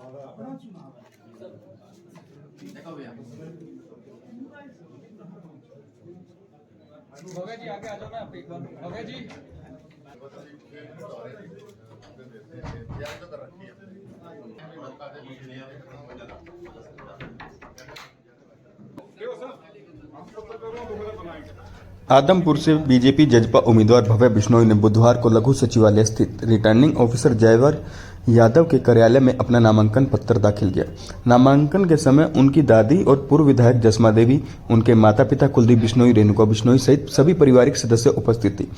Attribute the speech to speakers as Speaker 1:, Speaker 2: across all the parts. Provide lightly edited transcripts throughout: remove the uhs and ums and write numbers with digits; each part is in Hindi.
Speaker 1: भगत जी आगे आ जाओ ना आप एक बार। भगत जी
Speaker 2: आदमपुर से बीजेपी जजपा उम्मीदवार भव्य बिश्नोई ने बुधवार को लघु सचिवालय स्थित रिटर्निंग ऑफिसर जयवर यादव के कार्यालय में अपना नामांकन पत्र दाखिल किया। नामांकन के समय उनकी दादी और पूर्व विधायक जसमा देवी, उनके माता पिता कुलदीप बिश्नोई, रेणुका बिश्नोई सहित सभी पारिवारिक सदस्य उपस्थित थी।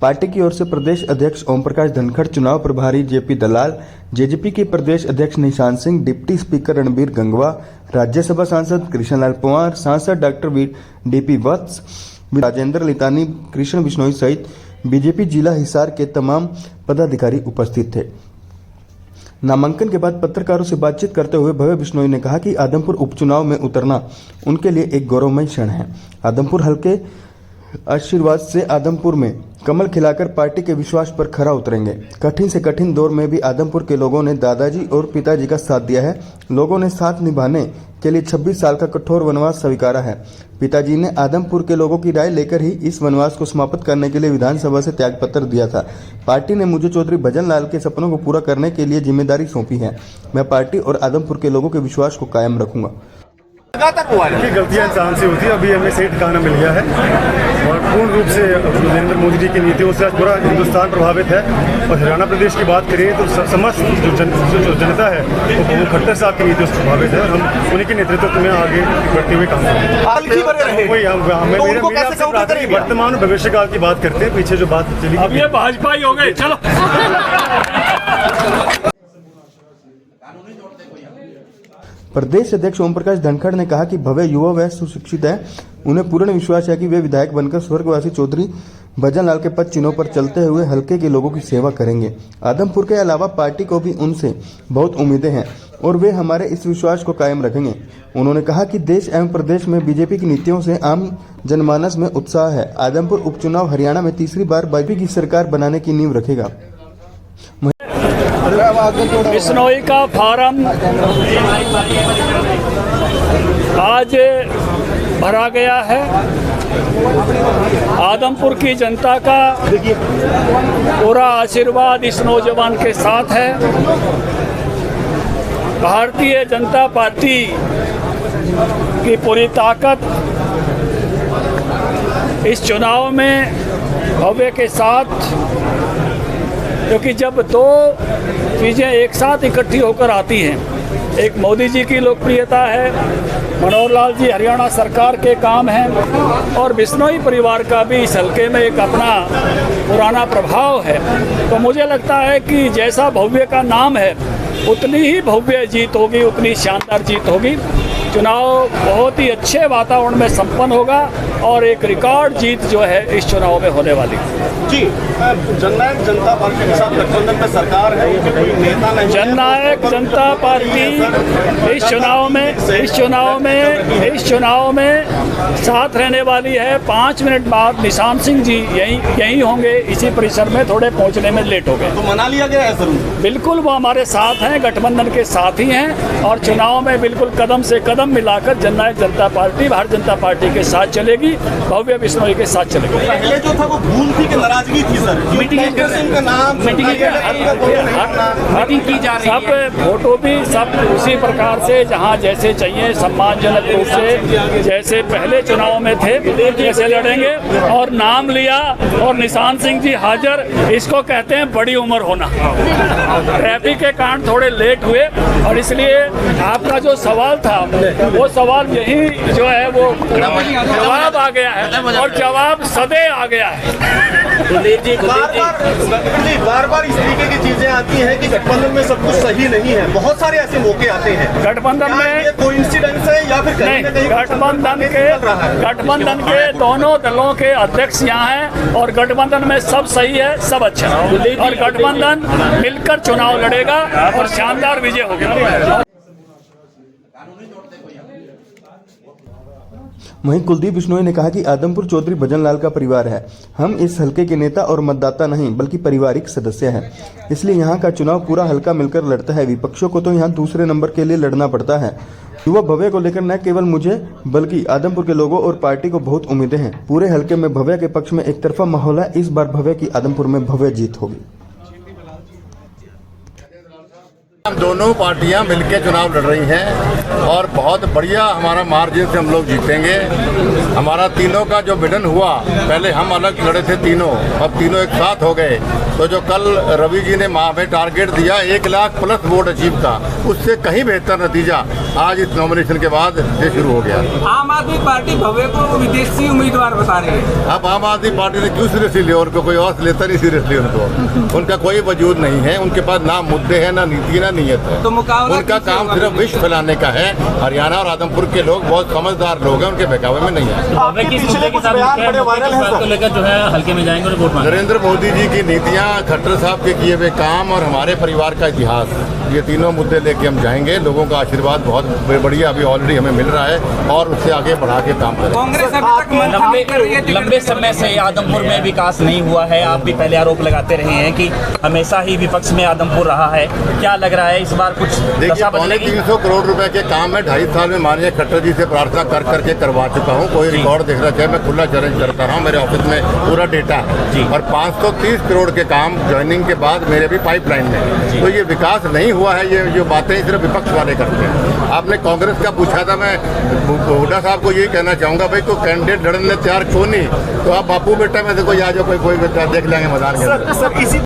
Speaker 2: पार्टी की ओर से प्रदेश अध्यक्ष ओम प्रकाश धनखड़, चुनाव प्रभारी जेपी दलाल, जेजेपी के प्रदेश अध्यक्ष निशांत सिंह, डिप्टी स्पीकर रणबीर गंगवा, राज्यसभा सांसद कृष्णलाल पंवार, सांसद डॉक्टर डीपी वत्स, राजेंद्र लितानी, कृष्ण बिश्नोई सहित बीजेपी जिला हिसार के तमाम पदाधिकारी उपस्थित थे। नामांकन के बाद पत्रकारों से बातचीत करते हुए भव्य बिश्नोई ने कहा कि आदमपुर उपचुनाव में उतरना उनके लिए एक गौरवमय क्षण है। आदमपुर हल्के आशीर्वाद से आदमपुर में कमल खिलाकर पार्टी के विश्वास पर खरा उतरेंगे। कठिन से कठिन दौर में भी आदमपुर के लोगों ने दादाजी और पिताजी का साथ दिया है। लोगों ने साथ निभाने के लिए 26 साल का कठोर वनवास स्वीकारा है। पिताजी ने आदमपुर के लोगों की राय लेकर ही इस वनवास को समाप्त करने के लिए विधानसभा से त्यागपत्र दिया था। पार्टी ने मुझे चौधरी भजन लाल के सपनों को पूरा करने के लिए जिम्मेदारी सौंपी है। मैं पार्टी और आदमपुर के लोगों के विश्वास को कायम रखूंगा।
Speaker 3: की गलतियां इंसान से होती है। अभी हमें सही ठिकाना मिल गया है और पूर्ण रूप से नरेंद्र मोदी जी की नीतियों से आज पूरा हिंदुस्तान प्रभावित है। और हरियाणा प्रदेश की बात करें तो समस्त जो जनता है वो खट्टर साहब की नीतियों से प्रभावित है और हम उन्हीं के नेतृत्व में आगे बढ़ते हुए काम करेंगे। वर्तमान और भविष्य काल की बात करते हैं, पीछे जो बात चली
Speaker 1: अब ये भाजपा ही हो गए। चलो
Speaker 2: प्रदेश अध्यक्ष ओम प्रकाश धनखड़ ने कहा कि भव्य युवा व सुशिक्षित है। उन्हें पूर्ण विश्वास है कि वे विधायक बनकर स्वर्गवासी चौधरी भजन लाल के पद चिन्हों पर चलते हुए हल्के के लोगों की सेवा करेंगे। आदमपुर के अलावा पार्टी को भी उनसे बहुत उम्मीदें हैं और वे हमारे इस विश्वास को कायम रखेंगे। उन्होंने कहा कि देश एवं प्रदेश में बीजेपी की नीतियों से आम जनमानस में उत्साह है। आदमपुर उपचुनाव हरियाणा में तीसरी बार बीजेपी की सरकार बनाने की नींव रखेगा।
Speaker 1: बिश्नोई का फार्म आज भरा गया है। आदमपुर की जनता का पूरा आशीर्वाद इस नौजवान के साथ है। भारतीय जनता पार्टी की पूरी ताकत इस चुनाव में भव्य के साथ, क्योंकि जब दो चीज़ें एक साथ इकट्ठी होकर आती हैं, एक मोदी जी की लोकप्रियता है, मनोहर लाल जी हरियाणा सरकार के काम हैं और बिश्नोई परिवार का भी इस हल्के में एक अपना पुराना प्रभाव है, तो मुझे लगता है कि जैसा भव्य का नाम है उतनी ही भव्य जीत होगी, उतनी शानदार जीत होगी। चुनाव बहुत ही अच्छे वातावरण में संपन्न होगा और एक रिकॉर्ड जीत जो है इस चुनाव में होने वाली
Speaker 3: जी। जननायक जनता पार्टी के साथ गठबंधन में सरकार है, कोई नेता नहीं।
Speaker 1: जननायक जनता पार्टी इस चुनाव में साथ रहने वाली है। 5 मिनट बाद निशांत सिंह जी यही होंगे इसी परिसर में, थोड़े पहुंचने में लेट हो गए।
Speaker 3: तो मना लिया गया है सर?
Speaker 1: बिल्कुल, वो हमारे साथ हैं, गठबंधन के साथ ही हैं और चुनाव में बिल्कुल कदम से कदम मिलाकर जननायक जनता पार्टी भारतीय जनता पार्टी के साथ चलेगी, भव्य बिश्नोई के साथ चलेगी।
Speaker 3: पहले जो था वो भूल थी कि नाराजगी थी सर, मीटिंग का नाम मीटिंग की जा रही है।
Speaker 1: सब फोटो भी सब उसी प्रकार से जहां जैसे चाहिए सम्मानजनक रूप से जैसे पहले चुनाव में थे जैसे लड़ेंगे। और नाम लिया और निशांत सिंह जी हाजिर, इसको कहते हैं बड़ी उम्र होना। ट्रैफिक के कारण थोड़े लेट हुए और इसलिए आपका जो सवाल था वो सवाल यही जो है वो जवाब आ गया है और जवाब सदे आ गया है।
Speaker 3: बार इस तरीके की चीजें आती हैं कि गठबंधन में सब कुछ सही नहीं है, बहुत सारे ऐसे मौके आते हैं।
Speaker 1: गठबंधन में
Speaker 3: कोइंसिडेंस है या फिर कहीं ना कहीं
Speaker 1: गठबंधन के दोनों दलों के अध्यक्ष यहाँ हैं और गठबंधन में सब सही है, सब अच्छा है और गठबंधन मिलकर चुनाव लड़ेगा और शानदार विजय होगी।
Speaker 2: वहीं कुलदीप बिश्नोई ने कहा कि आदमपुर चौधरी भजनलाल का परिवार है। हम इस हलके के नेता और मतदाता नहीं बल्कि पारिवारिक सदस्य हैं, इसलिए यहाँ का चुनाव पूरा हलका मिलकर लड़ता है। विपक्षों को तो यहाँ दूसरे नंबर के लिए लड़ना पड़ता है। युवा भव्य को लेकर न केवल मुझे बल्कि आदमपुर के लोगों और पार्टी को बहुत उम्मीदें हैं। पूरे हलके में भव्य के पक्ष में एक तरफा माहौल है। इस बार भव्य की आदमपुर में भव्य जीत होगी।
Speaker 4: हम दोनों पार्टियां मिलकर चुनाव लड़ रही हैं और बहुत बढ़िया हमारा मार्जिन से हम लोग जीतेंगे। हमारा तीनों का जो विडन हुआ, पहले हम अलग लड़े थे तीनों, अब तीनों एक साथ हो गए। तो जो कल रवि जी ने हमें टारगेट दिया 1 लाख प्लस वोट अचीव का, उससे कहीं बेहतर नतीजा आज इस नॉमिनेशन के बाद ये शुरू हो गया।
Speaker 5: आम आदमी पार्टी भव्य को विदेशी उम्मीदवार बता रही है।
Speaker 4: अब आम आदमी पार्टी ने क्यों सीरियसली लिया? उनको कोई और लेता नहीं सीरियसली उनको। उनका कोई वजूद नहीं है, उनके पास ना मुद्दे हैं, ना नीति, ना नीयत है।
Speaker 5: तो मुकाबला
Speaker 4: उनका काम सिर्फ विश्व फैलाने का है। हरियाणा और आदमपुर के लोग बहुत समझदार लोग हैं, उनके बहकावे में नहीं है।
Speaker 6: हल्के में जाएंगे और वोट मांगेंगे।
Speaker 4: नरेंद्र मोदी जी की नीतियां, खट्टर साहब के किए हुए काम और हमारे परिवार का इतिहास, ये तीनों मुद्दे लेके हम जाएंगे। लोगों का आशीर्वाद बहुत बढ़िया अभी ऑलरेडी हमें मिल रहा है और उससे आगे बढ़ा के काम करेंगे।
Speaker 5: कांग्रेस अभी तक
Speaker 6: लंबे समय से आदमपुर में विकास नहीं हुआ है। आप भी पहले आरोप लगाते रहे हैं कि हमेशा ही विपक्ष में आदमपुर रहा है। क्या लग रहा है इस बार कुछ
Speaker 4: देखिए,
Speaker 6: दशा बदलेगी?
Speaker 4: 300 करोड़ रुपए के काम में 2.5 साल में माननीय खट्टर जी से प्रार्थना कर करके करवा चुका हूँ। कोई रिकॉर्ड देखना चाहिए, मैं खुला चैलेंज करता रहा हूँ। मेरे ऑफिस में पूरा डेटा है और 530 करोड़ के काम ज्वाइनिंग के बाद मेरे भी पाइपलाइन में। तो ये विकास नहीं हुआ है, ये जो बातें सिर्फ विपक्ष वाले करते हैं। आपने कांग्रेस का पूछा था, मैं हुड्डा साहब को यही कहना चाहूँगा, भाई कोई कैंडिडेट लड़ने तैयार क्यों नहीं? तो आप बापू बेटा में से कोई आ जाओ, कोई देख लेंगे मैदान के।